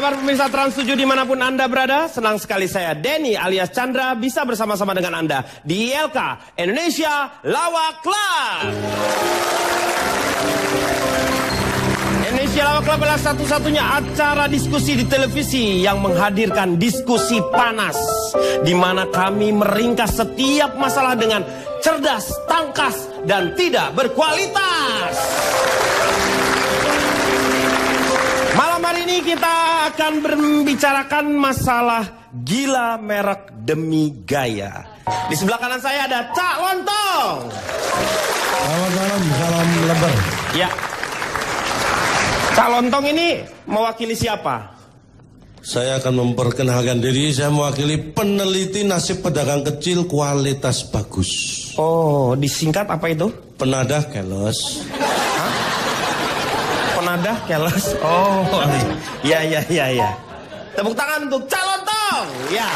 kabar pemirsa Trans 7 dimanapun Anda berada? Senang sekali saya, Denny alias Chandra, bisa bersama-sama dengan Anda di ILK Indonesia Lawak Club. Indonesia Lawak Club adalah satu-satunya acara diskusi di televisi yang menghadirkan diskusi panas, di mana kami meringkas setiap masalah dengan cerdas, tangkas, dan tidak berkualitas. Malam hari ini kita akan membicarakan masalah gila merek demi gaya. Di sebelah kanan saya ada Cak Lontong. Selamat malam, salam lebar. Ya. Cak Lontong ini mewakili siapa? Saya akan memperkenalkan diri, saya mewakili peneliti nasib pedagang kecil kualitas bagus. Oh, disingkat apa itu? Penadah keles. Penadah keles. Oh, ya. Tepuk tangan untuk Cak Lontong. Ya.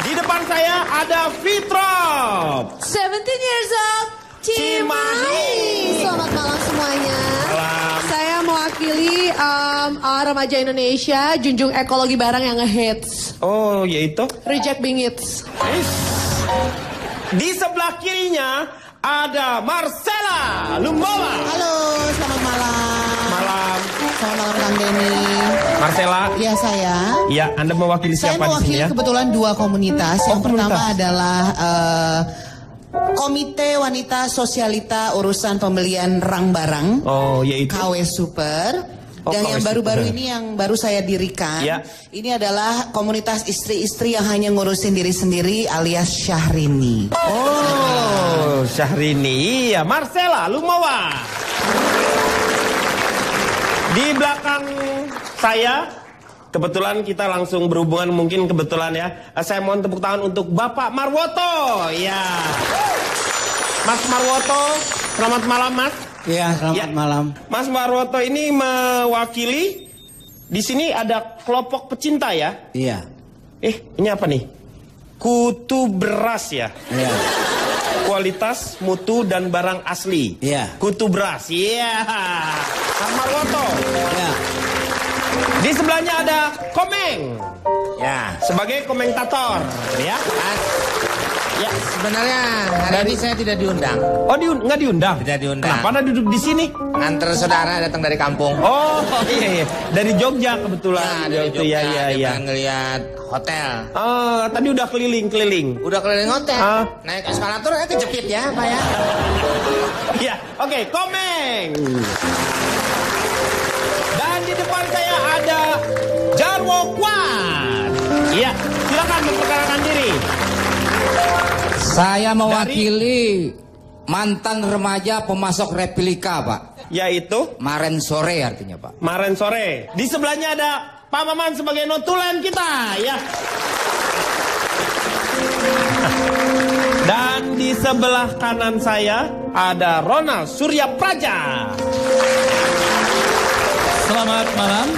Di depan saya ada Fitrop. 17 years old, Cimahi. Selamat malam semuanya. Malam. Saya mewakili remaja Indonesia, junjung ekologi barang yang ngehits. Oh, yaitu? Reject being hits. Di sebelah kirinya ada Marcella Lumowa. Halo, selamat malam. Malam. Selamat malam Kang Denny. Marcella. Ya saya. Ya, Anda mewakili Saya siapa di sini mewakili ya? kebetulan dua komunitas. Yang komunitas. pertama adalah Komite Wanita Sosialita Urusan Pembelian Rang Barang. Oh, yaitu? KW Super. Oh, Dan KW yang baru-baru Super. ini yang baru saya dirikan. Ya. Ini adalah komunitas istri-istri yang hanya ngurusin diri sendiri alias Syahrini. Oh, Syahrini. Iya, Marcella Lumowa. Di belakang saya, kebetulan kita langsung berhubungan, mungkin kebetulan ya. Saya mohon tepuk tangan untuk Bapak Marwoto. Ya. Mas Marwoto, selamat malam Mas. Iya, selamat malam. Mas Marwoto ini mewakili, di sini ada kelompok pecinta ya? Iya. Ini apa nih? Kutu beras ya? Iya. Kualitas, mutu, dan barang asli. Iya. Kutu beras, iya. Mas Marwoto. Iya. Di sebelahnya ada Komeng. Ya. Sebagai komentator, ya. Ya, sebenarnya hari ini saya tidak diundang. Oh, nggak diundang? Tidak diundang. Kenapa Anda duduk di sini? Nganter saudara datang dari kampung. Oh, iya. Dari Jogja kebetulan. Nah, dari Jogja, Iya. dia pengen ngeliat hotel. Oh, tadi udah keliling-keliling. Udah keliling hotel. Ah. Naik eskalator, kejepit ya, Pak ya. Iya, oke, Komeng. Dan di depan saya ada Jarwo Kwan. Iya, silakan memperkenalkan diri. Saya mewakili mantan remaja pemasok replika, Pak. Yaitu Maren sore artinya, Pak. Maren sore. Di sebelahnya ada Pak Maman sebagai notulen kita, ya. Dan di sebelah kanan saya ada Ronald Surya Praja. Selamat malam.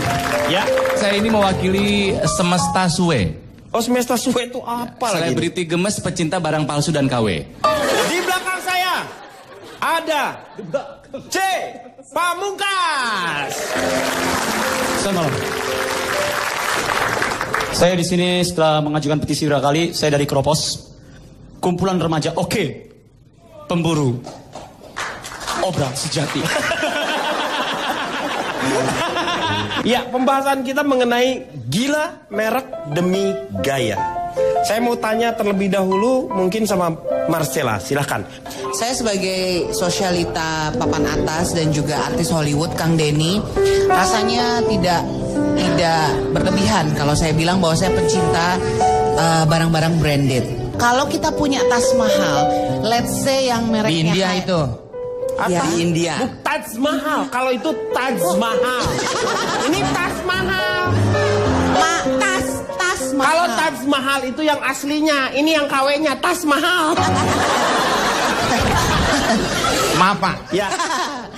Ya. Saya ini mewakili Semesta Suwe. Oh, Semesta Suwe itu apa lagi? Selebriti gemes pecinta barang palsu dan KW. Di belakang saya ada C. Pamungkas. Selamat malam. Saya di sini setelah mengajukan petisi beberapa kali. Saya dari Kropos, kumpulan remaja pemburu obrak sejati. Ya, pembahasan kita mengenai gila merek demi gaya. Saya mau tanya terlebih dahulu mungkin sama Marcella, silahkan. Saya sebagai sosialita papan atas dan juga artis Hollywood, Kang Denny, rasanya tidak berlebihan kalau saya bilang bahwa saya pencinta barang-barang branded. Kalau kita punya tas mahal, let's say yang mereknya Di India itu. Ya. Di India. Taj Mahal, kalau itu Taj Mahal. Ini Tas Mahal. Tas mahal. Kalau Taj Mahal itu yang aslinya, ini yang KW-nya Tas Mahal. Maaf, Pak. Ya.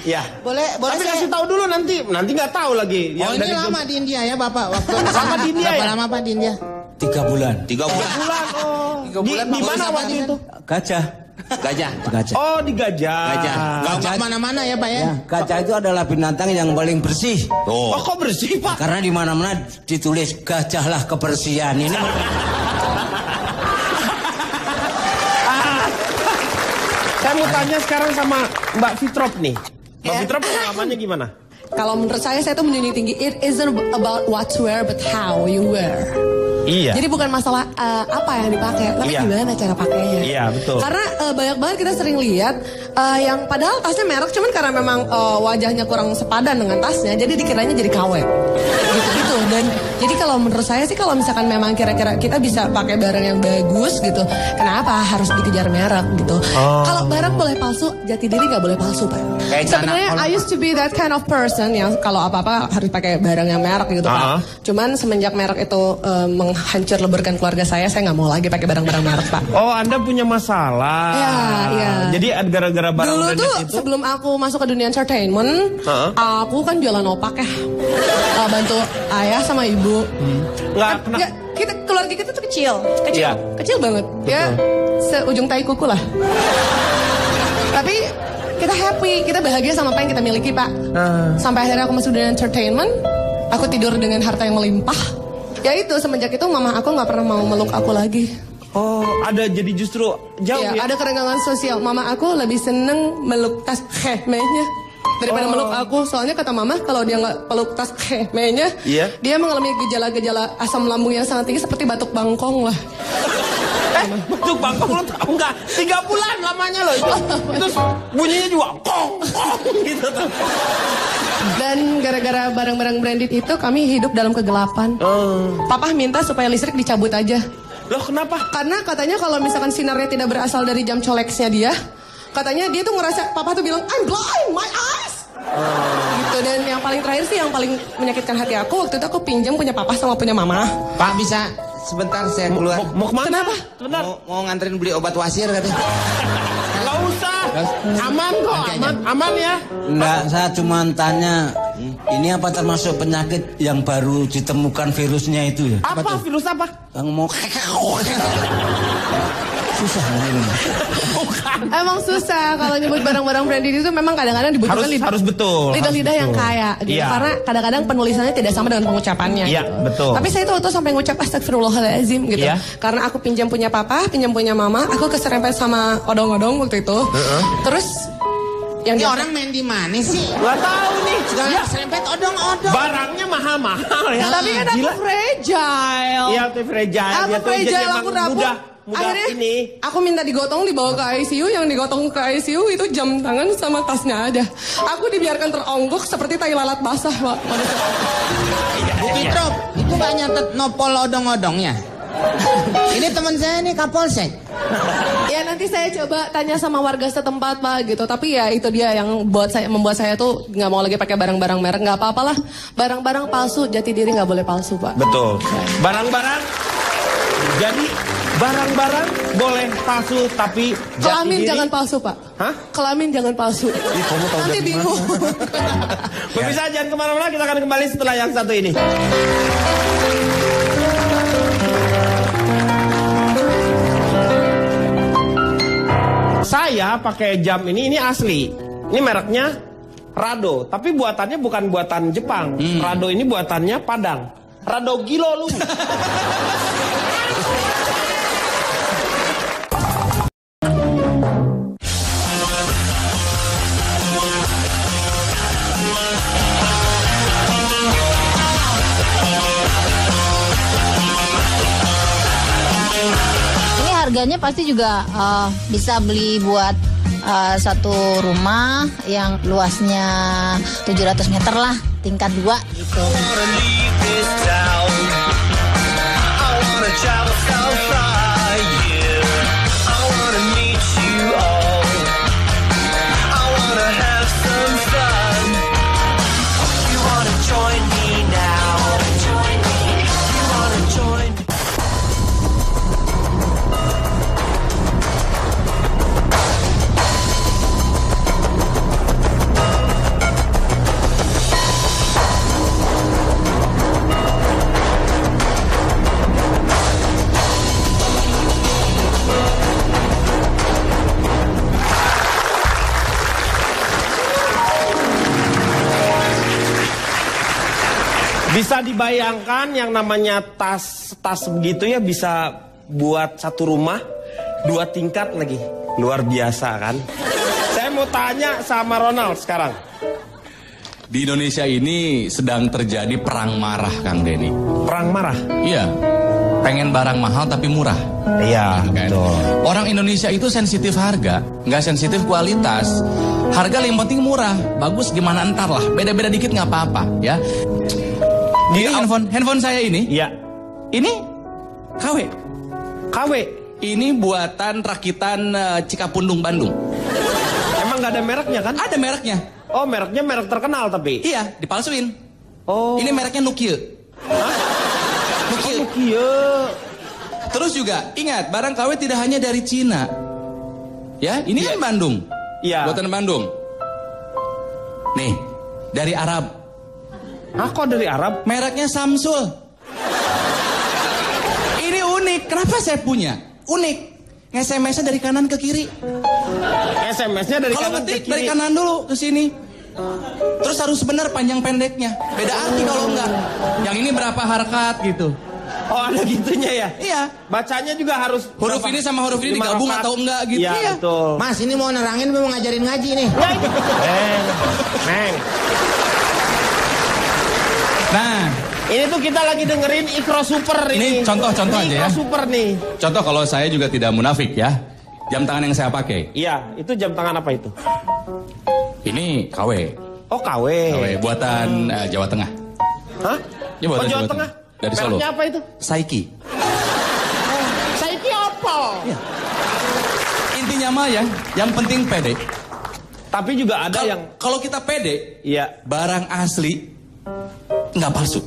Ya. Boleh Tapi saya kasih tahu dulu nanti nggak tahu lagi. Oh, ini dari lama di India ya, Bapak? Waktu Lama di India Berapa ya? lama, Pak, di India? 3 bulan. 3 bulan. bulan. Oh. 3 bulan, Di mana Pak. waktu itu? Gajah. Gajah. Gajah. Oh, di Gajah. Gajah. Gak mana-mana ya Pak ya. Ya, gajah itu adalah binatang yang paling bersih. Oh, kok bersih, Pak? Karena di mana-mana ditulis gajahlah kebersihan. Ini Saya mau tanya sekarang sama Mbak Fitrop nih. Mbak Ya. Fitrop pengalamannya gimana? Kalau menurut saya tuh menjunjung tinggi. It isn't about what to wear, but how you wear. Iya. Jadi bukan masalah apa yang dipakai, tapi Iya. gimana cara pakainya. Iya, betul. Karena banyak banget kita sering lihat yang padahal tasnya merek, cuman karena memang wajahnya kurang sepadan dengan tasnya, jadi dikiranya jadi KW. Gitu-gitu. Dan jadi kalau menurut saya sih, kalau misalkan memang kira-kira kita bisa pakai barang yang bagus gitu, kenapa harus dikejar merek gitu? Kalau barang boleh palsu, jati diri nggak boleh palsu, Pak. Sebenarnya I used to be that kind of person yang kalau apa-apa harus pakai barang yang merek gitu, Pak. Cuman semenjak merek itu menghancur leburkan keluarga saya nggak mau lagi pakai barang-barang merek, Pak. Oh, Anda punya masalah. Iya. Jadi gara-gara barang Dulu branded tuh itu. sebelum aku masuk ke dunia entertainment, aku kan jualan opak ya, bantu ayah sama ibu. Nggak kena. Keluarga kita tuh kecil, Iya. kecil banget. Ya seujung tai kuku lah. Tapi kita happy, kita bahagia sama apa yang kita miliki, Pak. Sampai akhirnya aku masuk dunia entertainment, aku tidur dengan harta yang melimpah. Ya itu, semenjak itu mama aku nggak pernah mau meluk aku lagi. Oh, ada jadi justru jauh ya? Ada kerenggangan sosial. Mama aku lebih seneng meluk tas khemehnya daripada meluk aku. Soalnya kata mama, kalau dia nggak peluk tas khemehnya, dia mengalami gejala-gejala asam lambung yang sangat tinggi seperti batuk bangkong lah. Batuk bangkong lo tau nggak? 3 bulan lamanya loh itu. Itu bunyinya juga kong gitu tuh. Dan gara-gara barang-barang branded itu kami hidup dalam kegelapan. Papa minta supaya listrik dicabut aja. Loh, kenapa? Karena katanya kalau misalkan sinarnya tidak berasal dari jam coleksnya dia, katanya dia tuh ngerasa, papa tuh bilang, I'm blind, my eyes. Gitu. Dan yang paling terakhir sih, yang paling menyakitkan hati aku, waktu itu aku pinjam punya papa sama punya mama. Pak bisa sebentar saya keluar. Mau kemana? Kenapa? Sebentar. Mau nganterin beli obat wasir katanya. Nggak usah. Aman kok, aman ya. enggak, saya cuma tanya, ini apa termasuk penyakit yang baru ditemukan virusnya itu ya? Apa virus apa? Yang mau susah ini. Emang susah kalau nyebut barang-barang branded itu, memang kadang-kadang dibutuhkan Harus betul. lidah-lidah harus yang betul. kaya gitu. Iya. Karena kadang-kadang penulisannya tidak sama dengan pengucapannya. Iya, gitu. betul. Tapi saya tuh sampai ngucap astagfirullahaladzim gitu. Iya. Karena aku pinjam punya papa, pinjam punya mama, aku keserempet sama odong-odong waktu itu. Terus yang Ini dia orang main di mana sih? Gak tahu nih. Segala serempet odong-odong. Barangnya mahal-mahal ya. tapi kan aku fragile. Iya, itu fragile. Aku Dia tuh fragile, jadi emang aku rapuh. mudah Akhirnya ini. aku minta digotong, dibawa ke ICU. Yang digotong ke ICU itu jam tangan sama tasnya aja. Aku dibiarkan teronggok seperti tai lalat basah, Pak. Bu Fitrop, itu gak nyatet nopol odong-odongnya? Ini teman saya nih Kapolsek. Ya nanti saya coba tanya sama warga setempat, Pak, gitu. Tapi ya itu dia yang membuat saya tuh nggak mau lagi pakai barang-barang merek. Nggak apa-apalah, barang-barang palsu, jati diri nggak boleh palsu, Pak. Betul. Barang-barang. Jadi barang-barang boleh palsu tapi jati Kelamin diri. jangan palsu, Pak. Hah? Kelamin jangan palsu. Kamu tahu Nanti dari bingung. Pemirsa jangan kemana-mana, kita akan kembali setelah yang satu ini. Saya pakai jam ini asli. Ini mereknya Rado, tapi buatannya bukan buatan Jepang. Rado ini buatannya Padang. Rado Gilo lu. Ini harganya pasti juga bisa beli buat satu rumah yang luasnya 700 meter lah, tingkat 2 gitu. Bisa dibayangkan yang namanya tas begitu ya bisa buat satu rumah 2 tingkat lagi. Luar biasa kan? Saya mau tanya sama Ronald sekarang. Di Indonesia ini sedang terjadi perang marah, Kang Denny. Perang marah? Iya. Pengen barang mahal tapi murah. Iya, kan? betul. Orang Indonesia itu sensitif harga, nggak sensitif kualitas. Harga yang penting murah, bagus gimana entar lah. Beda-beda dikit nggak apa-apa, ya. Ini handphone saya ini. Iya. Ini KW. KW. Ini buatan rakitan Cikapundung, Bandung. Emang nggak ada mereknya kan? Ada mereknya. Oh, mereknya merek terkenal tapi. Iya, dipalsuin. Oh. Ini mereknya Nokia. Hah? Nokia. Terus juga ingat, barang KW tidak hanya dari Cina. Ya, ini kan Bandung. Iya. Buatan Bandung. Nih, dari Arab. Hah, kok dari Arab? Mereknya Samsul. Ini unik. Kenapa saya punya? Unik. SMS-nya dari kanan ke kiri. SMS-nya dari kalau kanan ngetik ke kiri. dari kanan dulu ke sini. Terus harus benar panjang pendeknya. Beda arti kalau enggak. Yang ini berapa harakat gitu. Oh, ada gitunya ya? Iya. Bacanya juga harus huruf berapa? ini sama huruf ini digabung atau enggak gitu. Iya, betul. Mas, ini mau nerangin mau ngajarin ngaji nih. Neng. Nah, ini tuh kita lagi dengerin Ikro Super ini. Ini contoh-contoh aja ya. Ikro Super nih. Contoh kalau saya juga tidak munafik ya. Jam tangan yang saya pakai. Iya, itu jam tangan apa itu? Ini KW. Oh, KW. KW buatan Jawa Tengah. Hah? Ini buatan Jawa Tengah. Dari Solo. Mereknya apa itu? Saiki. Saiki apa? Ya. Intinya mah ya, yang penting pede. Tapi juga ada yang kalau kita pede, iya, barang asli nggak palsu.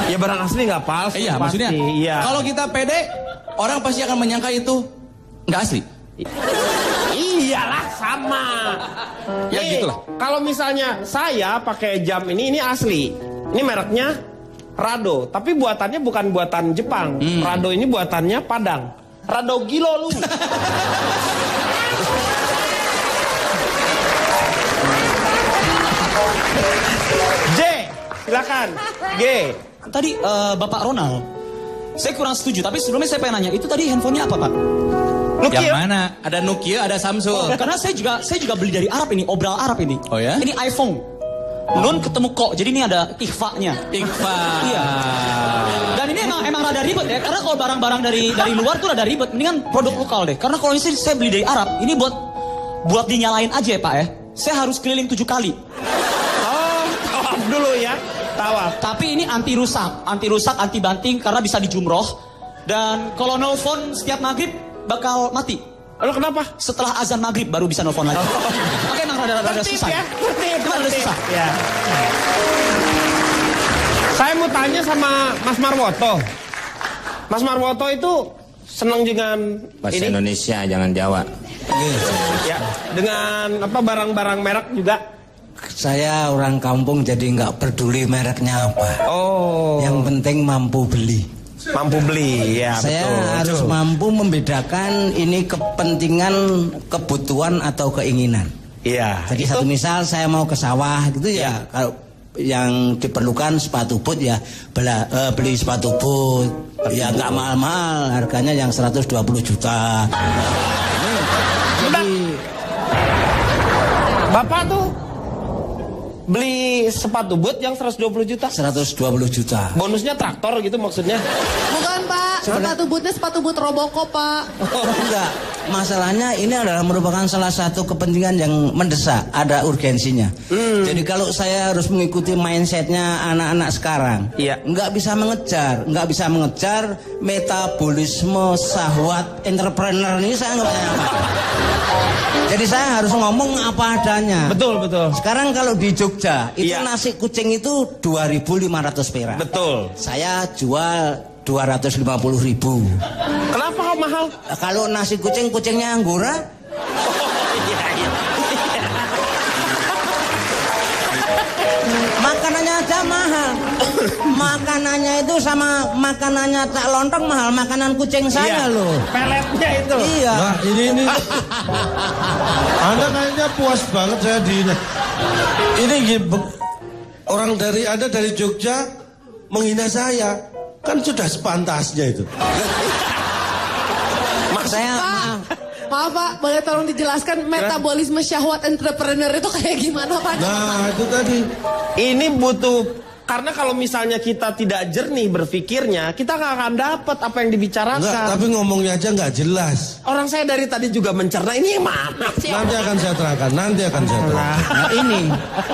Ya barang asli nggak palsu. Iya, pasti. maksudnya. Iya. Kalau kita pede, orang pasti akan menyangka itu nggak asli. Iyalah sama. Ya gitulah. Kalau misalnya saya pakai jam ini asli. Ini mereknya Rado, tapi buatannya bukan buatan Jepang. Rado ini buatannya Padang. Rado gilo lu. J, silakan. G. Tadi Bapak Ronald, saya kurang setuju. Tapi sebelumnya saya pengen nanya, itu tadi handphonenya apa Pak? Nokia. Yang mana? Ada Nokia, ada Samsung. Karena saya juga beli dari Arab ini, obral Arab ini. Oh ya? Ini iPhone. Nun ketemu kok, jadi ini ada ikhfa-nya. Ikhfa. Iya. Dan ini emang rada ribet ya, karena kalau barang-barang dari luar tuh rada ribet. Mendingan produk lokal deh. Karena kalau ini saya beli dari Arab, ini buat dinyalain aja ya Pak ya. Saya harus keliling 7 kali. Oh, tawaf dulu ya. Tawaf. Tapi ini anti rusak, anti banting karena bisa dijumroh. Dan kalau nelfon setiap maghrib bakal mati. Lalu kenapa? Setelah azan maghrib baru bisa nelfon lagi. Makanya emang rada susah. Ya? Rada susah. Ya. Saya mau tanya sama Mas Marwoto. Mas Marwoto itu senang dengan Bahasa Indonesia, jangan Jawa. Ya, dengan apa barang-barang merek juga. Saya orang kampung jadi nggak peduli mereknya apa. Oh. Yang penting mampu beli. Mampu beli, ya. Saya betul, harus mampu membedakan ini kepentingan, kebutuhan atau keinginan. Iya. Jadi satu misal saya mau ke sawah gitu ya, kalau yang diperlukan sepatu boot ya beli sepatu boot. Ya nggak mahal-mahal, harganya yang 120 juta. Jadi Bapak tuh beli sepatu boot yang 120 juta. 120 juta. Bonusnya traktor gitu maksudnya. Bukan Pak, sepatu bootnya sepatu boot Robocop Pak. Oh enggak, masalahnya ini adalah merupakan salah satu kepentingan yang mendesak, ada urgensinya. Jadi kalau saya harus mengikuti mindsetnya anak-anak sekarang, iya, nggak bisa mengejar metabolisme syahwat entrepreneur ini, saya nggak bisa apa. Jadi saya harus ngomong apa adanya. Betul. Sekarang kalau di Jogja itu iya, nasi kucing itu 2.500 perak. Betul. Saya jual 250.000. Kenapa kok mahal? Kalau nasi kucingnya Anggora. Makanannya aja mahal. Makanannya itu sama makanannya Cak Lontong mahal. Makanan kucing saya loh. Peletnya itu. Iya. Nah ini Anda kayaknya puas banget saya di ini orang dari Anda dari Jogja menghina saya. Kan sudah sepantasnya itu. Maaf Pak, boleh tolong dijelaskan metabolisme syahwat entrepreneur itu kayak gimana Pak? Nah itu tadi. Ini butuh, karena kalau misalnya kita tidak jernih berpikirnya, kita nggak akan dapat apa yang dibicarakan. Enggak, tapi ngomongnya aja nggak jelas. Orang saya dari tadi juga mencerna, ini mana sih? Nanti akan saya terangkan, Nah, ini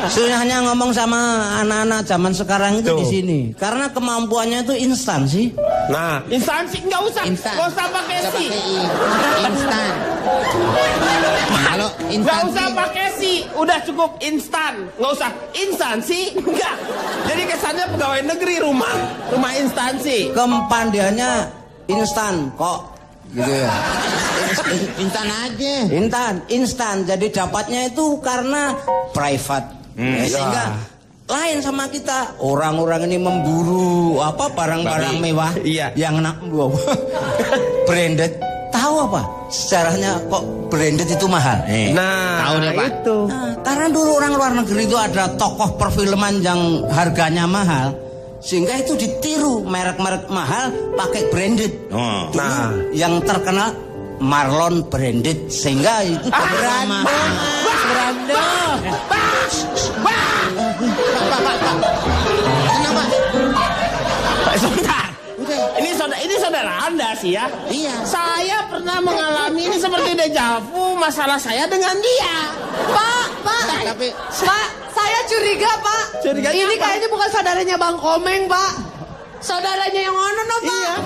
susahnya ngomong sama anak-anak zaman sekarang itu di sini. Karena kemampuannya itu instan sih. Nah, instansi nggak usah pakai si. Instan. Kalau nggak usah pakai si, udah cukup instan. Nggak usah instansi, enggak. Jadi kesannya pegawai negeri rumah instansi. Kempandiannya instan kok, gitu ya. Instan aja. Instan. Jadi dapatnya itu karena private. Sehingga lain sama kita. Orang-orang ini memburu barang-barang mewah yang branded. Tahu apa? Sejarahnya kok branded itu mahal. Tahu deh Pak. Itu. Karena dulu orang luar negeri itu ada tokoh perfilman yang harganya mahal, sehingga itu ditiru merek-merek mahal pakai branded. Yang terkenal Marlon Branded, sehingga itu Brando. Kenapa? Sebentar. Ini saudara Anda sih ya. Iya. Saya pernah mengalami ini seperti dejavu masalah saya dengan dia. Pak, saya curiga Pak. Curiganya ini apa? kayaknya bukan saudaranya Bang Komeng Pak. Saudaranya yang ono no Pak. Iya.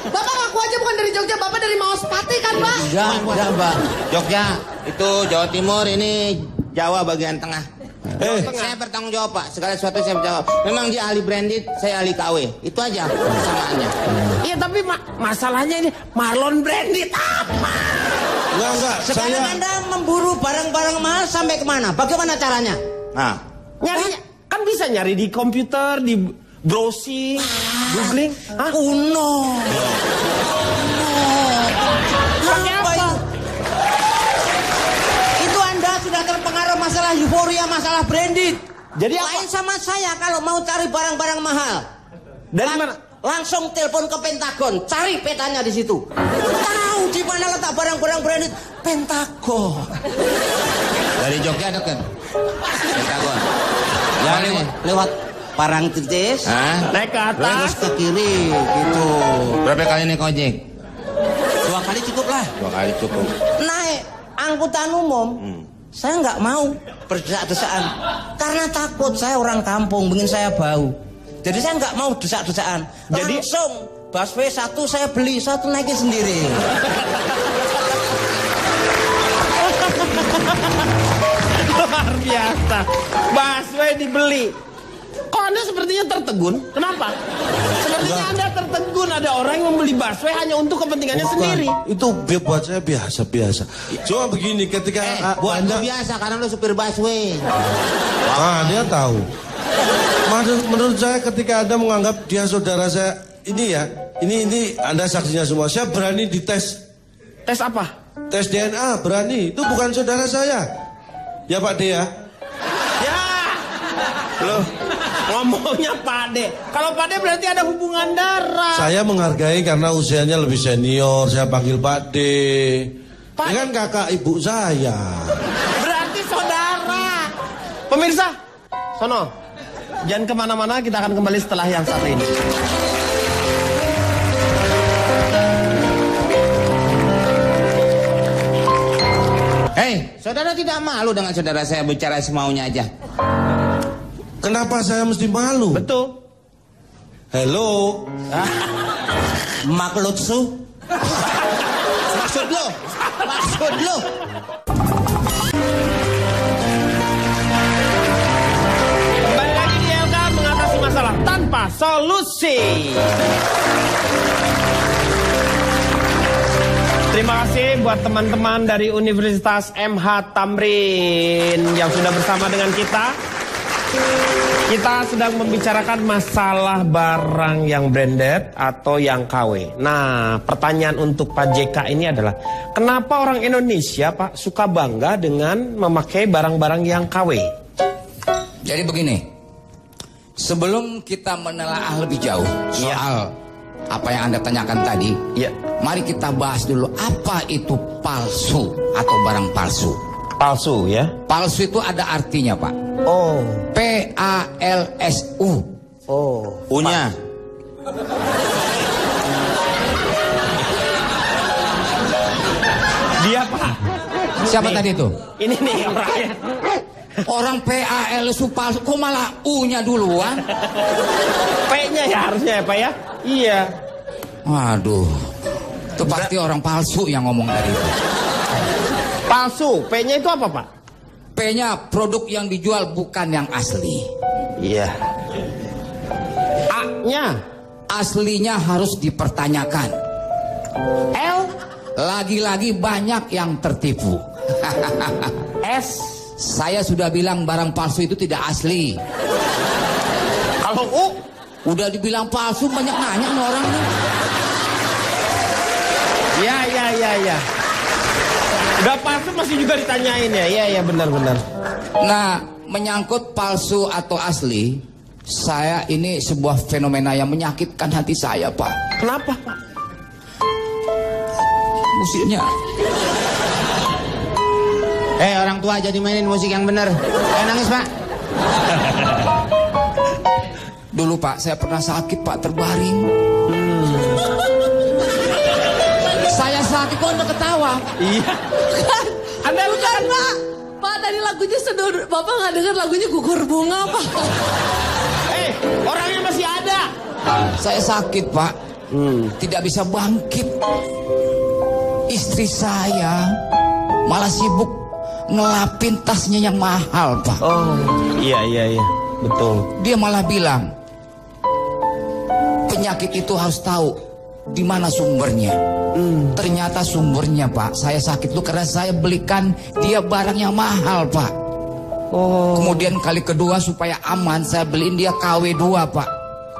Bapak ngaku aja bukan dari Jogja, Bapak dari Maospati kan Pak? Enggak, Mbak. Jogja itu Jawa Timur, ini Jawa bagian tengah. Saya bertanggung jawab Pak, segala sesuatu saya berjawab. Memang dia ahli branded, saya ahli KW. Itu aja persamaannya. Iya tapi masalahnya ini Marlon Branded apa? Enggak. Sekarang Anda memburu barang-barang mahal sampai kemana? Bagaimana caranya? Nyarinya kan bisa nyari di komputer, di browsing, googling. Kuno. Pakai apa? Itu Anda sudah terpengaruh masalah euforia, masalah branded. Jadi lain sama saya kalau mau cari barang-barang mahal. Dari mana? Langsung telepon ke Pentagon, cari petanya di situ. Tahu di mana letak barang-barang branded? Pentagon. Dari Jogja dekat Pentagon. Lewat Parangtritis, naik ke atas, terus ke kiri, gitu. Berapa kali naik ojek? 2 kali cukup lah. 2 kali cukup. Naik angkutan umum, saya nggak mau berdesak-desakan karena takut. Saya orang kampung, ingin saya bau. Jadi saya nggak mau desak-desakan. Jadi langsung busway 1 saya beli, 1 naikin sendiri. Luar biasa. Busway dibeli. Kok Anda sepertinya tertegun? Kenapa? Sepertinya Anda tertegun ada orang yang membeli busway hanya untuk kepentingannya sendiri. Itu buat saya biasa-biasa. Cuma begini ketika buat Anda biasa karena lu supir busway. dia tahu. Menurut saya ketika Anda menganggap dia saudara saya, ini Anda saksinya semua. Saya berani dites. Tes apa? Tes DNA, berani. Itu bukan saudara saya. Ya Pak D ya. Ya. Loh, ngomongnya Pak D. Kalau Pak D berarti ada hubungan darah. Saya menghargai karena usianya lebih senior. Saya panggil Pak D. Dia kan kakak ibu saya. Berarti saudara. Pemirsa, sono. Jangan kemana-mana, kita akan kembali setelah yang satu ini. Hei, saudara tidak malu dengan saudara saya bicara semaunya aja? Kenapa saya mesti malu? Betul. Hello. Maklutsu. Maksud lo? Kembali lagi di LK mengatasi masalah tanpa solusi. Terima kasih buat teman-teman dari Universitas MH Tamrin yang sudah bersama dengan kita. Kita sedang membicarakan masalah barang yang branded atau yang KW. Nah, pertanyaan untuk Pak JK ini adalah, kenapa orang Indonesia, Pak, suka bangga dengan memakai barang-barang yang KW? Jadi begini, Sebelum kita menelaah lebih jauh soal apa yang Anda tanyakan tadi, mari kita bahas dulu apa itu palsu atau barang palsu. Palsu ya? Palsu itu ada artinya, Pak. Oh. P-A-L-S-U. Oh. U-nya. Dia, Pak. Siapa tadi itu? Ini nih yang rakyat. Orang P-A-L-S-U palsu, kok malah U-nya duluan? P-nya ya harusnya ya, Pak ya? Iya. Waduh. Itu pasti orang palsu yang ngomong dari itu. Palsu, P-nya itu apa, Pak? P-nya produk yang dijual bukan yang asli. Iya. A-nya? Aslinya harus dipertanyakan. L? Lagi-lagi banyak yang tertipu. S? Saya sudah bilang barang palsu itu tidak asli. Kalau U? Udah dibilang palsu, banyak nanya nih orang nih. Ya. Udah palsu masih juga ditanyain ya? Iya, benar-benar. Nah, menyangkut palsu atau asli, saya ini sebuah fenomena yang menyakitkan hati saya, Pak. Kenapa, Pak? Musiknya. Orang tua jadi mainin musik yang bener. Nangis, Pak. Dulu, Pak, saya pernah sakit, Pak, terbaring. Saya sakit kok Anda ketawa. Iya. Anda bukan, Pak. Pak, tadi lagunya sedul. Bapak nggak dengar lagunya Gugur Bunga, Pak. Orangnya masih ada. Saya sakit, Pak. Tidak bisa bangkit. Istri saya malah sibuk ngelapin tasnya yang mahal, Pak. Oh, iya. Betul. Dia malah bilang, penyakit itu harus tahu di mana sumbernya. Ternyata sumbernya, Pak, saya sakit itu karena saya belikan dia barang yang mahal, Pak. Kemudian kali kedua supaya aman, saya beliin dia KW2, Pak.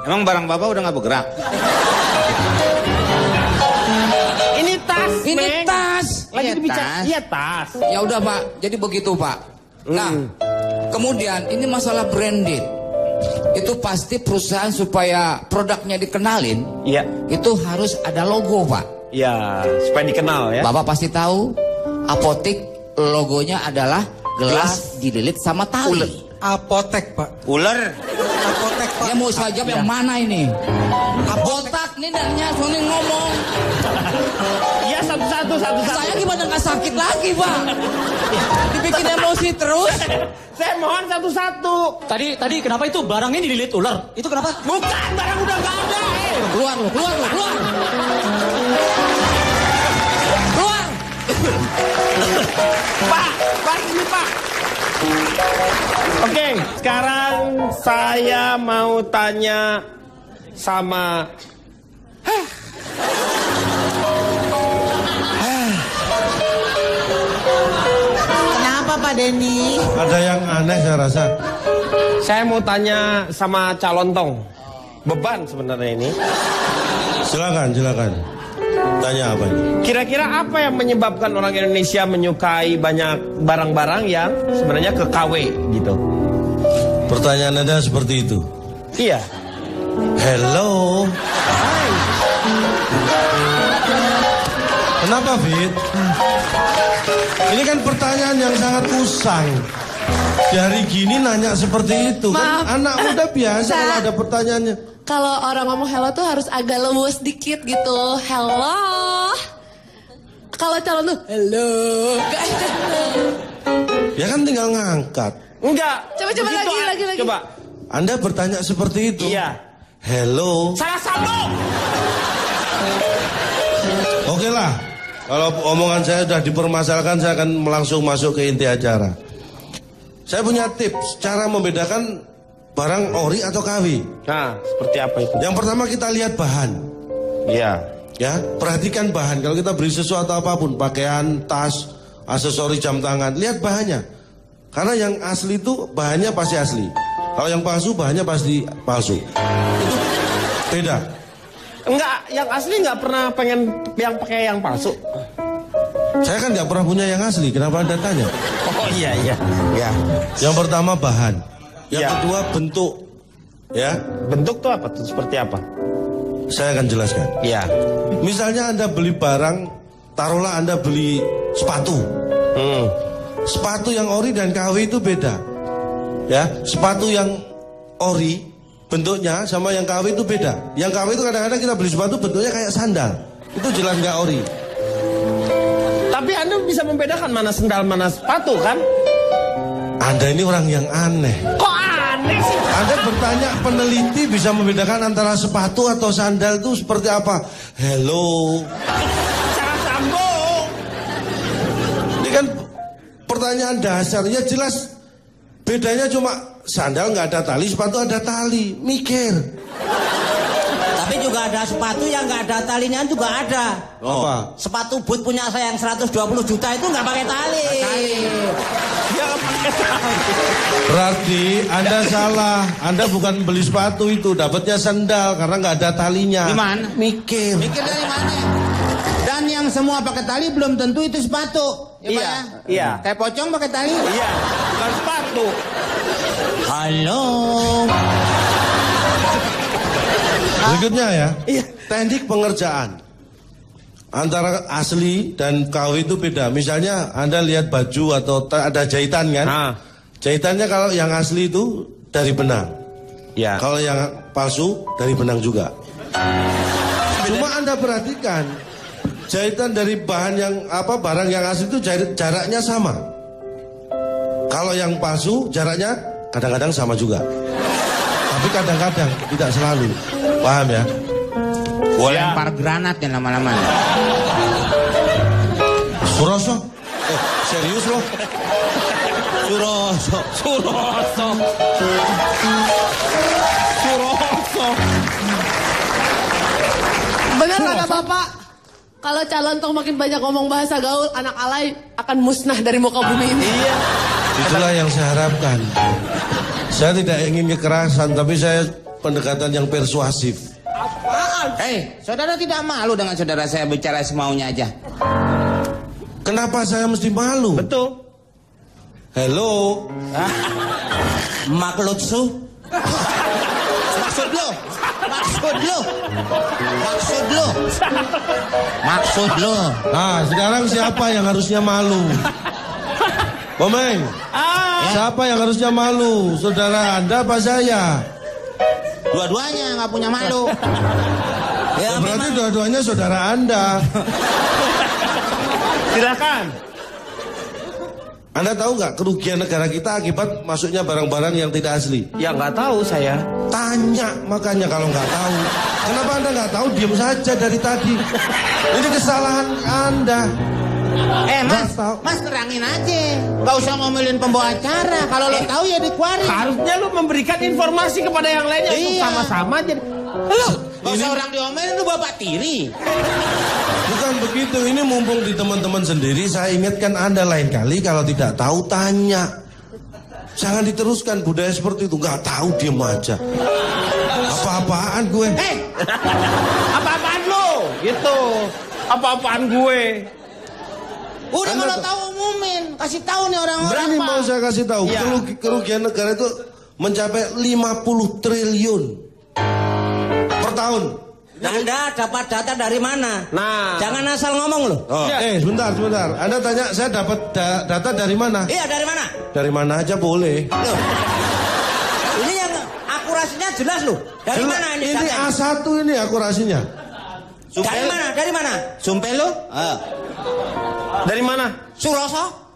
Emang barang Bapak udah nggak bergerak? Ini tas, Ini Meng. tas. Lagi Iya, dibicara. tas. Iya, tas. Ya udah, Pak. Jadi begitu, Pak. Nah, kemudian ini masalah branded. Itu pasti perusahaan supaya produknya dikenalin. Iya. Itu harus ada logo, Pak. Ya, supaya dikenal ya. Bapak pasti tahu apotik logonya adalah gelas dililit sama tali. Apotek, Pak. Ular. Apotek, Pak. Dia mau saya jawab yang mana ini? Botak nih dannya, soalnya ngomong. Iya, satu-satu. Saya gimana nggak sakit lagi, Pak? Dibikin emosi terus. Saya mohon satu-satu. Tadi kenapa itu barangnya dililit ular? Itu kenapa? Bukan, barang udah gak ada. Keluar. Keluar. Pak, ini Pak. Oke, sekarang saya mau tanya sama Kenapa Pak Denny? Ada yang aneh saya rasa. saya mau tanya sama calon tong. Beban sebenarnya ini. Silakan. Tanya apa ini? Kira-kira apa yang menyebabkan orang Indonesia menyukai banyak barang-barang yang sebenarnya ke KW gitu? Pertanyaan Anda seperti itu. Iya. Hello. Hai. Kenapa, Fit? Ini kan pertanyaan yang sangat usang. Di hari gini nanya seperti itu. Maaf. Kan anak muda biasa Sa- kalau ada pertanyaannya. Kalau orang ngomong hello tuh harus agak lembut sedikit gitu. Hello. Kalau calon tuh hello. Gak ada hello. Ya kan tinggal ngangkat. Enggak. Coba Begitu, lagi. Coba. Anda bertanya seperti itu. Iya. Hello. Salah sambung. Oke lah. Kalau omongan saya sudah dipermasalahkan, saya akan langsung masuk ke inti acara. Saya punya tips cara membedakan barang ori atau KW. Nah, seperti apa itu? Yang pertama kita lihat bahan. Iya. Ya, perhatikan bahan. Kalau kita beli sesuatu apapun, pakaian, tas, aksesori jam tangan, lihat bahannya. Karena yang asli itu bahannya pasti asli. Kalau yang palsu bahannya pasti palsu. Itu beda. Enggak, yang asli enggak pernah pengen yang pakai yang palsu. Saya kan nggak pernah punya yang asli. Kenapa Anda tanya? Oh iya. Yang pertama bahan. Yang Ya. kedua bentuk. Ya. Bentuk tuh apa tuh? Seperti apa? Saya akan jelaskan. Iya. Misalnya Anda beli barang, taruhlah Anda beli sepatu. Sepatu yang ori dan KW itu beda. Ya, sepatu yang ori bentuknya sama yang KW itu beda. Yang KW itu kadang-kadang kita beli sepatu bentuknya kayak sandal. Itu jelas nggak ori. Tapi Anda bisa membedakan mana sendal mana sepatu kan? Anda ini orang yang aneh. Kok aneh sih? Anda bertanya peneliti bisa membedakan antara sepatu atau sandal itu seperti apa? Hello. Jangan sambung. Ini kan pertanyaan dasarnya jelas. Bedanya cuma sandal nggak ada tali, sepatu ada tali. Mikir. Tapi juga ada sepatu yang nggak ada talinya juga ada. Apa? Sepatu boot punya saya yang 120 juta itu nggak pakai tali. Berarti Anda salah. Anda bukan beli sepatu itu, dapatnya sandal karena nggak ada talinya. Gimana? Mikir. Mikir dari mana? Dan yang semua pakai tali belum tentu itu sepatu. Ya, Iya, Pak, ya? iya. Kayak pocong pakai tali. Iya, bukan sepatu. Halo. Berikutnya ya. Iya. Teknik pengerjaan antara asli dan KW itu beda. Misalnya Anda lihat baju atau ada jahitan kan? Jahitannya kalau yang asli itu dari benang. Ya. Kalau yang palsu dari benang juga. Cuma Anda perhatikan jahitan dari bahan yang barang yang asli itu jaraknya sama. Kalau yang palsu jaraknya kadang-kadang sama juga. Tapi kadang-kadang tidak selalu. Paham ya? Gua lempar granat ya lama-lama. Suroso? Serius loh? Suroso. Benar kata Bapak, kalau calon toh makin banyak ngomong bahasa gaul, anak alay akan musnah dari muka bumi ini. Iya. Itulah yang saya harapkan. Saya tidak ingin kekerasan, tapi saya pendekatan yang persuasif. Saudara tidak malu dengan saudara saya bicara semaunya aja? Kenapa saya mesti malu? Betul. Hello. Maklutsu. Maksud lo. Nah, sekarang siapa yang harusnya malu? Bomeng. Siapa yang harusnya malu? Saudara Anda apa saya? Dua-duanya nggak punya malu. Ya, berarti dua-duanya saudara Anda. Silakan. Anda tahu nggak kerugian negara kita akibat masuknya barang-barang yang tidak asli? Ya nggak tahu saya. Tanya makanya kalau nggak tahu. Kenapa Anda nggak tahu? Diam saja dari tadi. Ini kesalahan Anda. Mas terangin aja. Gak usah ngomelin pembawa acara. Kalau lo tahu ya dikeluarin. Harusnya lo memberikan informasi kepada yang lainnya. Iya. Sama-sama jadi. Gak usah orang diomelin, lu bapak tiri. Bukan begitu, ini mumpung di teman-teman sendiri. Saya ingatkan Anda lain kali kalau tidak tahu tanya. Jangan diteruskan budaya seperti itu. Gak tahu diem aja. Apa-apaan gue? Apa-apaan lo? Gitu. Apa-apaan gue? Udah kalau tahu umumin, kasih tahu nih orang-orang. Berani mau saya kasih tahu. Ya. Kerugian negara itu mencapai 50 triliun per tahun. Anda dapat data dari mana? Nah, jangan asal ngomong loh. Sebentar. Anda tanya saya dapat data dari mana? Iya, dari mana? Dari mana aja boleh. Loh. Ini yang akurasinya jelas loh. Dari mana ini? Ini A1 ini akurasinya. Dari mana? Sumpah lo? dari mana? Suroso?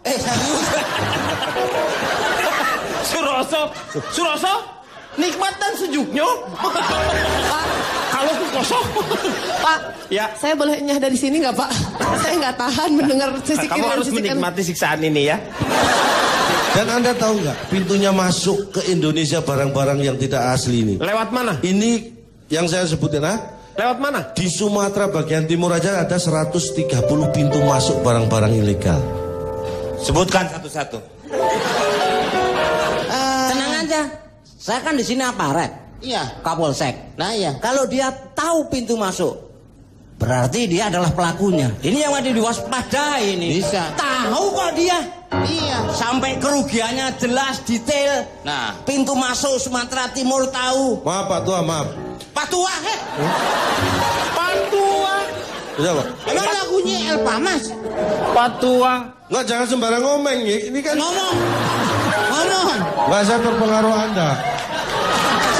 Serius? Suroso? Nikmat dan sejuknya. Kalau ku kosong. Pak, ya. Saya boleh nyah dari sini nggak Pak? Saya nggak tahan mendengar sisikan. Kamu harus menikmati siksaan ini ya. Dan Anda tahu nggak pintunya masuk ke Indonesia barang-barang yang tidak asli ini? Lewat mana? Ini yang saya sebutin Lewat mana? Di Sumatera bagian timur aja ada 130 pintu masuk barang-barang ilegal. Sebutkan satu-satu. Tenang aja. Saya kan di sini aparat. Iya. Kapolsek. Nah iya. Kalau dia tahu pintu masuk Berarti dia adalah pelakunya. Ini yang ada diwaspadai ini. Bisa. Tahu kok dia. Iya. Sampai kerugiannya jelas, detail. Nah. Pintu masuk Sumatera Timur tahu. Maaf Pak Tua, maaf. Pak Tua, Pak Tua. Iya Pak. Emang lagunya El Pamas? Pak Tua. Nggak, jangan sembarang ngomong ya. Ini kan Ngomong. nggak, saya terpengaruh Anda.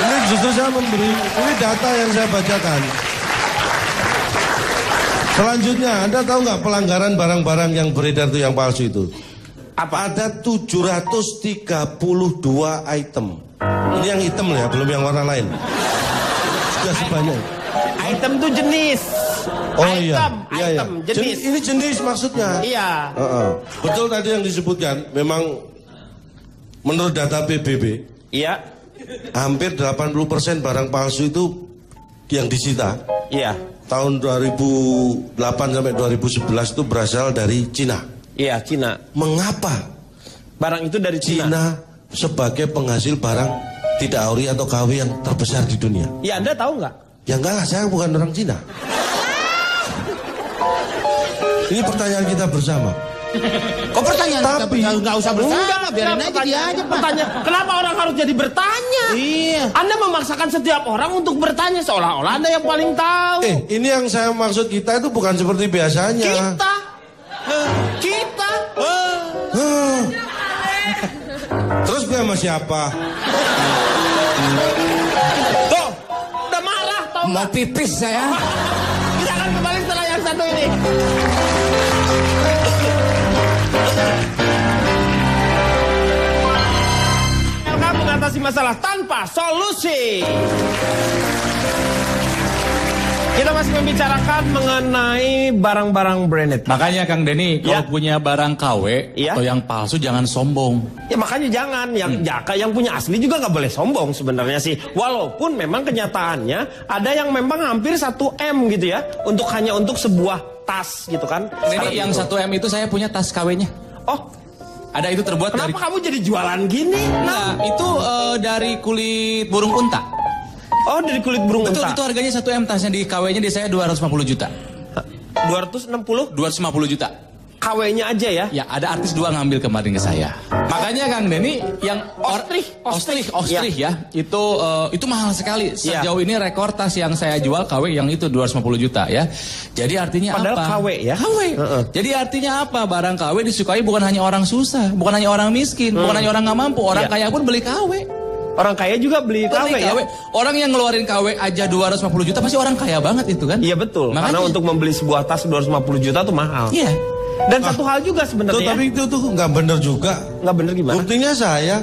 Ini justru saya memberi, ini data yang saya bacakan. Selanjutnya, Anda tahu nggak pelanggaran barang-barang yang beredar itu yang palsu itu? Apa? Ada 732 item. Ini yang hitam ya, belum yang warna lain. Sudah sebanyak. Item itu jenis. Oh item, iya, item, jenis. Ini jenis maksudnya. Iya. Betul tadi yang disebutkan, memang menurut data PBB, iya, hampir 80% barang palsu itu yang disita. Iya. Tahun 2008 sampai 2011 itu berasal dari Cina. Iya, Cina. Mengapa? Barang itu dari Cina. Cina sebagai penghasil barang tidak ori atau KW yang terbesar di dunia. Ya, Anda tahu nggak? Ya enggak lah, saya bukan orang Cina. Ini pertanyaan kita bersama. Kok pertanyaan Tapi kita nggak usah bersama, biarin aja dia aja, Pak. Bertanya, kenapa orang harus jadi bertanya? Iya. Anda memaksakan setiap orang untuk bertanya seolah-olah Anda yang paling tahu. Ini yang saya maksud, kita itu bukan seperti biasanya. Kita. Terus gue sama siapa? Tuh, udah marah tau. mau pipis saya. Kita akan kembali setelah yang satu ini. Kamu mengatasi masalah tanpa solusi. Kita masih membicarakan mengenai barang-barang branded. Makanya Kang Denny, kalau Ya. punya barang KW Ya. atau yang palsu jangan sombong. Ya makanya jangan, yang punya asli juga nggak boleh sombong sebenarnya sih. Walaupun memang kenyataannya ada yang memang hampir 1 M gitu ya, hanya untuk sebuah tas gitu kan. Ini yang 1 M itu saya punya tas KW-nya. Oh, ada itu terbuat kenapa dari... kamu jadi jualan gini? Nah, itu dari kulit burung unta. Oh, dari kulit burung Betul, unta. itu harganya 1 M, tasnya di KW-nya di saya 250 juta. 260? 250 juta. KW-nya aja ya? Ya, ada artis 2 ngambil kemarin ke saya. Makanya Kang Denny yang Ostrich ya, itu mahal sekali. Sejauh ini rekor tas yang saya jual KW yang itu 250 juta ya. Jadi artinya padahal apa? KW ya? KW. Jadi artinya apa? Barang KW disukai bukan hanya orang susah, bukan hanya orang miskin, bukan hanya orang nggak mampu, orang kaya pun beli KW. Orang kaya juga beli KW ya? Orang yang ngeluarin KW aja 250 juta pasti orang kaya banget itu kan? Iya betul. Makanya, karena untuk membeli sebuah tas 250 juta tuh mahal. Iya. Dan satu hal juga sebenarnya. Tapi itu tuh nggak bener juga. Nggak bener gimana? Buktinya saya.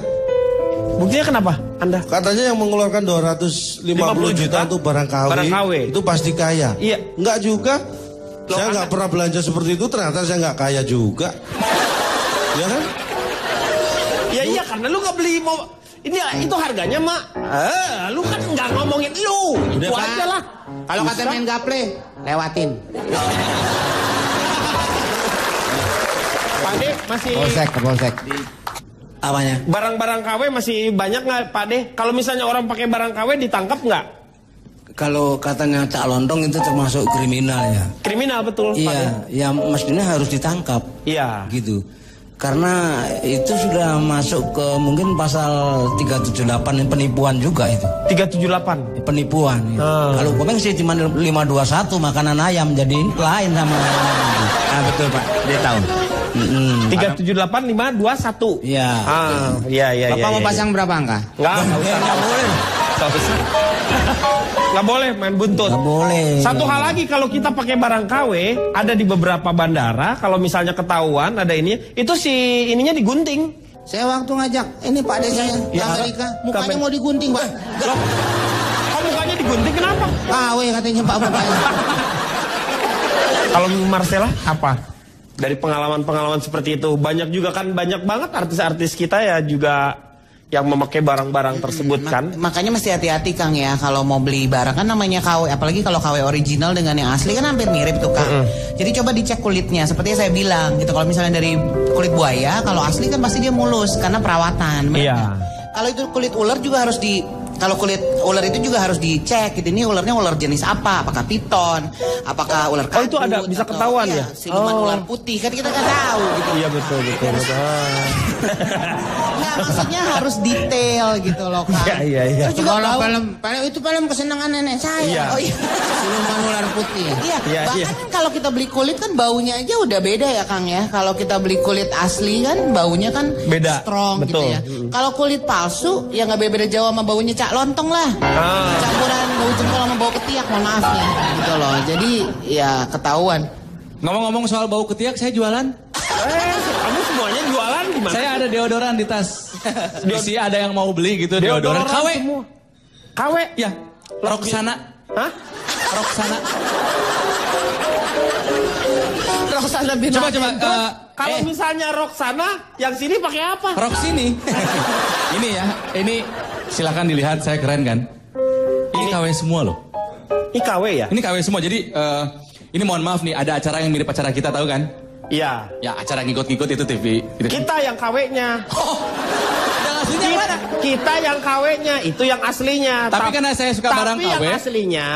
Buktinya kenapa? Anda? Katanya yang mengeluarkan 250 juta untuk barang KW, itu pasti kaya. Iya. Nggak juga. Saya nggak pernah belanja seperti itu, ternyata saya nggak kaya juga. Ya kan? Ya iya, karena lu nggak beli itu harganya mak. Lu kan nggak ngomongin lu. Itu Pak. aja lah. Kalau kata main gaple, lewatin. Pak De masih Polsek. Apanya? barang-barang KW masih banyak nggak Pak De? Kalau misalnya orang pakai barang KW ditangkap nggak? Kalau katanya Cak Lontong itu termasuk kriminal ya. Kriminal betul. Pak De. Iya, ya mestinya harus ditangkap. Iya. Gitu. Karena itu sudah masuk ke mungkin pasal 378 penipuan juga itu. 378. Penipuan. Ya. Kalau komeng sih cuma 521 makanan ayam, jadi lain sama. Ah betul Pak, dia tahu. 378 521. Iya. Iya. Bapak mau pasang berapa angka? Nggak boleh. Nggak boleh main buntut. Nggak boleh. Satu hal lagi, kalau kita pakai barang KW, ada di beberapa bandara, kalau misalnya ketahuan ada ini, itu si ininya digunting. Saya waktu ngajak, ini Pak De saya di Amerika, mukanya mau digunting Pak. Kok mukanya digunting kenapa? KW katanya Pak mukanya. Kalau Marcella apa? Dari pengalaman-pengalaman seperti itu, banyak banget artis-artis kita ya juga yang memakai barang-barang tersebut kan. Makanya mesti hati-hati Kang ya kalau mau beli barang kan namanya KW, apalagi kalau KW original dengan yang asli kan hampir mirip tuh Kang. Jadi coba dicek kulitnya seperti yang saya bilang gitu. Kalau misalnya dari kulit buaya, kalau asli kan pasti dia mulus karena perawatan. Iya. Kalau itu kulit ular juga harus kalau kulit ular itu juga harus dicek gitu. Ini ularnya ular jenis apa? Apakah piton? Apakah ular kadut? Oh itu ada bisa ketahuan ya? Siluman ular putih kan kita nggak tahu gitu. Iya betul. Nggak, maksudnya harus detail gitu loh Kang. Iya. Terus juga film kesenangan nenek saya. Iya. Oh iya. Siluman ular putih. Iya. Bahkan kalau kita beli kulit kan baunya aja udah beda ya Kang ya. Kalau kita beli kulit asli kan baunya kan beda, strong betul. gitu ya. Kalau kulit palsu ya nggak beda jauh sama baunya cak lontong lah. Campuran bau jempol sama bau ketiak, mohon maaf ya gitu loh. Jadi ya ketahuan. Ngomong-ngomong soal bau ketiak, saya jualan. Kamu semuanya jualan gimana? Saya ada deodoran di tas. Isi ada yang mau beli gitu deodoran. KW. Semua. KW? Ya. Roxana. Hah? Roxana. Roxana bin Coba. Kalau misalnya Roxana, yang sini pakai apa? Rok sini. Ini ya. Ini silakan dilihat, saya keren kan? Ini KW semua loh. Ini KW ya? Ini KW semua. Jadi ini mohon maaf nih, ada acara yang mirip acara kita tahu kan? Iya. Ya acara ngikut-ngikut itu TV. Kita yang KW-nya. Yang aslinya mana? Kita yang KW-nya, itu yang aslinya. Tapi karena saya suka barang KW. Tapi yang aslinya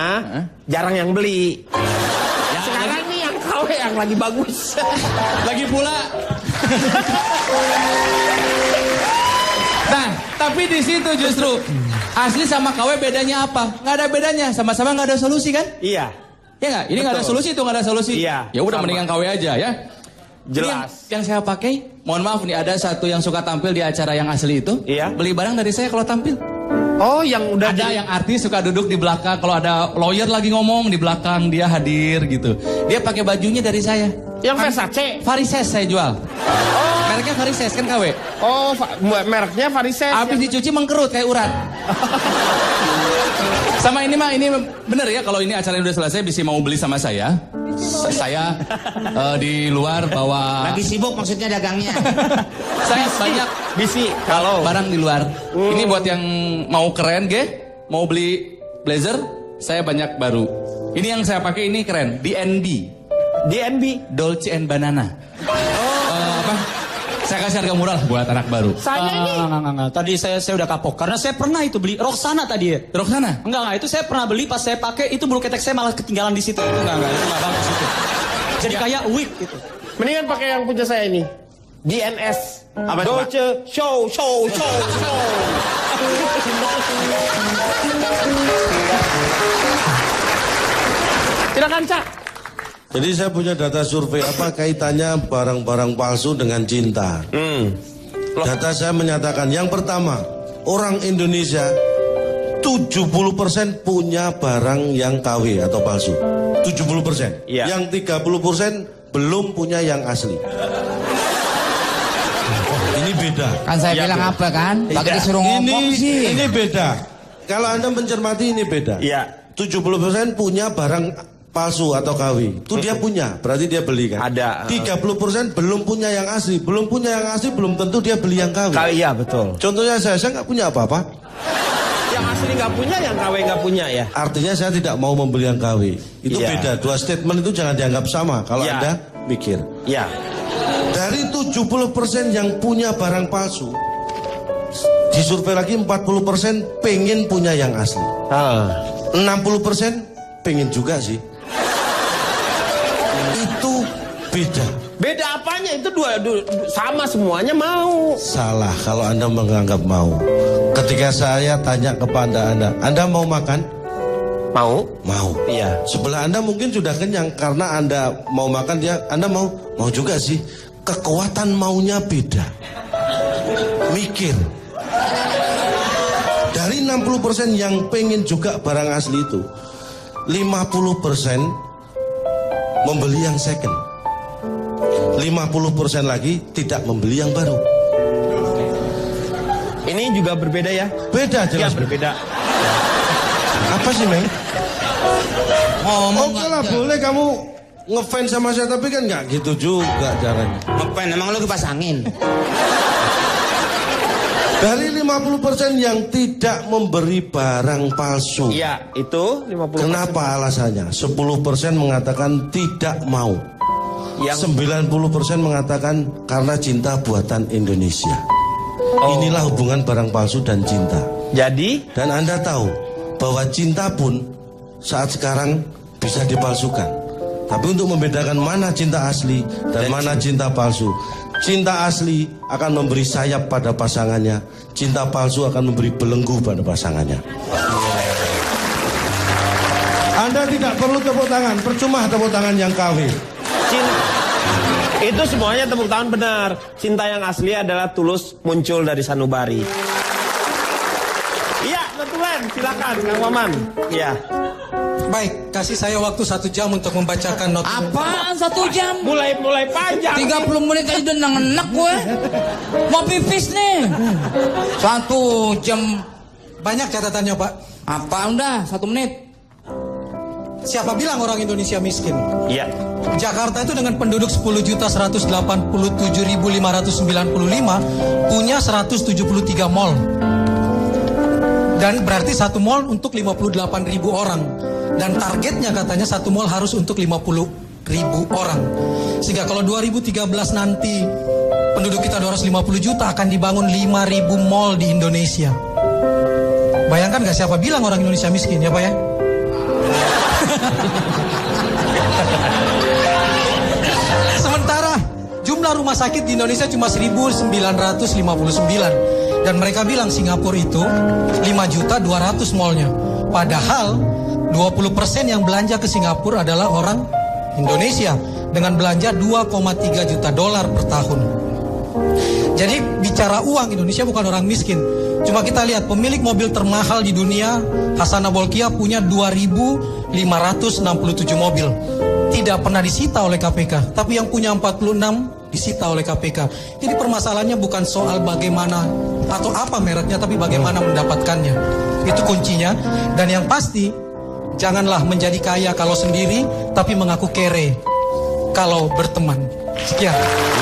jarang yang beli. Sekarang nih yang KW yang lagi bagus. Lagi pula. Nah, tapi di situ justru asli sama KW bedanya apa? Nggak ada bedanya, sama-sama nggak ada solusi kan? Iya. Ya nggak? Ini nggak ada solusi, itu nggak ada solusi. Iya. Ya udah mendingan KW aja ya. Jelas. Yang saya pakai, mohon maaf nih, ada satu yang suka tampil di acara yang asli itu. Iya. Beli barang dari saya kalau tampil. Oh, yang udah ada yang artis suka duduk di belakang. Kalau ada lawyer lagi ngomong di belakang, dia hadir gitu. Dia pakai bajunya dari saya. Yang Versace. Varises saya jual. Oh. Mereknya Varises kan KW. Oh, mereknya Varises. Habis dicuci mengkerut kayak urat. Sama ini mah, ini bener ya, kalau ini acaranya udah selesai bisa mau beli sama saya. Saya di luar bawa. Lagi sibuk maksudnya dagangnya. Saya banyak bisi kalau barang di luar. Ini buat yang mau keren mau beli blazer, saya banyak baru. Ini yang saya pakai ini keren, DNB. Dolce and Banana. Apa? Saya kasih harga murah buat anak baru. Saya ini enggak. Tadi saya udah kapok karena saya pernah itu beli Roxana tadi ya. Roxana? Enggak, itu saya pernah beli, pas saya pakai itu bulu ketek saya malah ketinggalan di situ. Enggak, itu enggak bagus itu. Jadi kayak wig gitu. Mendingan pakai yang punya saya ini. DNS. Apa itu, Dolce show. Silakan, Cak. Jadi saya punya data survei, apa kaitannya barang-barang palsu dengan cinta. Data saya menyatakan yang pertama, orang Indonesia 70% punya barang yang KW atau palsu. 70%. Iya. Yang 30% belum punya yang asli. Ini beda. Kan saya bilang apa kan? Pakai disuruh ngomong sih. Ini beda. Kalau Anda mencermati ini beda. Iya. 70% punya barang palsu atau KW. Itu dia punya, berarti dia beli kan? Ada. 30% belum punya yang asli. Belum punya yang asli, belum tentu dia beli yang KW. Iya, betul. Contohnya saya nggak punya apa-apa. Yang asli nggak punya, yang KW nggak punya ya. Artinya saya tidak mau membeli yang KW. Itu Iya. beda. Dua statement itu jangan dianggap sama kalau Iya. Anda mikir. Iya. Dari 70% yang punya barang palsu, disurvei lagi 40% pengen punya yang asli. 60% pengen juga sih. Itu beda. Beda apanya? Itu dua sama semuanya mau. Salah kalau Anda menganggap mau. Ketika saya tanya kepada Anda mau makan? Mau? Mau. Iya. Sebelah Anda mungkin sudah kenyang karena Anda mau makan, Anda mau juga sih. Kekuatan maunya beda. Mikir. Dari 60% yang pengen juga barang asli itu, 50% membeli yang second. 50% lagi tidak membeli yang baru. Ini juga berbeda ya? Beda jelas. Ya, berbeda. Apa sih, Meng? Ngomong Oke lah, boleh kamu ngefans sama saya, tapi kan nggak gitu juga caranya. Ngapain? Emang lu kipas angin? Dari 50% yang tidak memberi barang palsu. Iya, itu 50%. Kenapa alasannya? 10% mengatakan tidak mau. Yang 90% mengatakan karena cinta buatan Indonesia. Inilah hubungan barang palsu dan cinta. Jadi? Dan Anda tahu bahwa cinta pun saat sekarang bisa dipalsukan. Tapi untuk membedakan mana cinta asli dan mana cinta palsu, cinta asli akan memberi sayap pada pasangannya, cinta palsu akan memberi belenggu pada pasangannya. Anda tidak perlu tepuk tangan, percuma tepuk tangan yang KW. Itu semuanya tepuk tangan benar. Cinta yang asli adalah tulus muncul dari sanubari. Iya, betulan. Silakan, Kang Maman. Iya. Baik, kasih saya waktu 1 jam untuk membacakan not. Apaan 1 jam? Mulai panjang. 30 menit aja udah enak gue. Mau pipis nih. 1 jam. Banyak catatannya, Pak. Apa udah 1 menit? Siapa bilang orang Indonesia miskin? Iya. Jakarta itu dengan penduduk 10.187.595 punya 173 mall. Dan berarti 1 mall untuk 58.000 orang. Dan targetnya katanya 1 mall harus untuk 50.000 orang. Sehingga kalau 2013 nanti penduduk kita 250 juta akan dibangun 5.000 mall di Indonesia. Bayangkan gak siapa bilang orang Indonesia miskin ya Pak ya? Sementara jumlah rumah sakit di Indonesia cuma 1.959. Dan mereka bilang Singapura itu 5.200.000 mallnya. Padahal 20% yang belanja ke Singapura adalah orang Indonesia dengan belanja 2,3 juta dolar per tahun. Jadi bicara uang, Indonesia bukan orang miskin. Cuma kita lihat pemilik mobil termahal di dunia, Hassanah Bolkiah punya 2.567 mobil. Tidak pernah disita oleh KPK, tapi yang punya 46 disita oleh KPK. Jadi permasalahannya bukan soal bagaimana atau apa mereknya, tapi bagaimana mendapatkannya. Itu kuncinya. Dan yang pasti, janganlah menjadi kaya kalau sendiri, tapi mengaku kere kalau berteman. Sekian.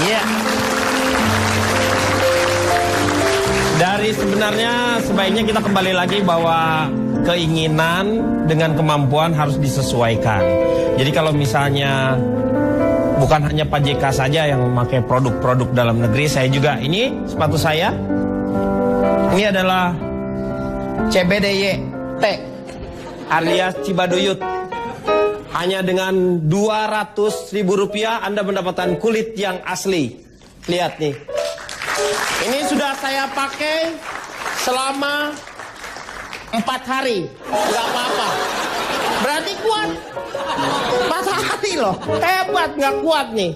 Iya. Dari sebenarnya sebaiknya kita kembali lagi bahwa keinginan dengan kemampuan harus disesuaikan. Jadi kalau misalnya bukan hanya Pak JK saja yang memakai produk-produk dalam negeri, saya juga. Ini sepatu saya. Ini adalah CBDY-T alias Cibaduyut. Hanya dengan Rp200.000 Anda mendapatkan kulit yang asli. Lihat nih. Ini sudah saya pakai selama 4 hari. Gak apa-apa. Berarti kuat. 4 hari loh. Hebat, gak kuat nih.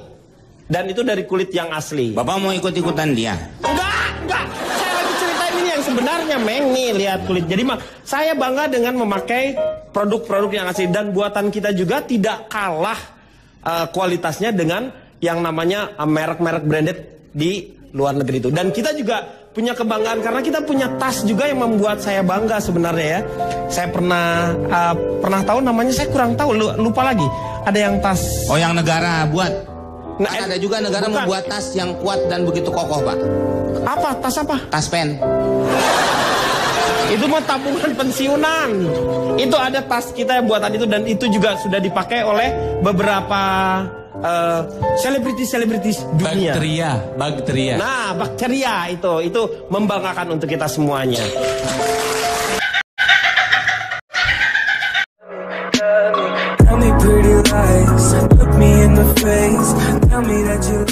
Dan itu dari kulit yang asli. Bapak mau ikut-ikutan dia? Enggak. Saya lagi ceritain ini yang sebenarnya, Meng. Nih, lihat kulit. Jadi saya bangga dengan memakai produk-produk yang asli. Dan buatan kita juga tidak kalah kualitasnya dengan yang namanya merek-merek branded di luar negeri itu. Dan kita juga punya kebanggaan karena kita punya tas juga yang membuat saya bangga sebenarnya ya. Saya pernah tahu namanya, saya kurang tahu, lupa lagi. Ada yang tas. Oh, yang negara buat. Nah, ada juga negara bukan membuat tas yang kuat dan begitu kokoh, Pak. Apa? Tas apa? Tas pen. Itu mah tabungan pensiunan. Itu ada tas kita yang buatan itu, dan itu juga sudah dipakai oleh beberapa selebritis dunia. Bakteria. Nah, bakteria itu membanggakan untuk kita semuanya. Tell me pretty lies, look me in the face, tell me that you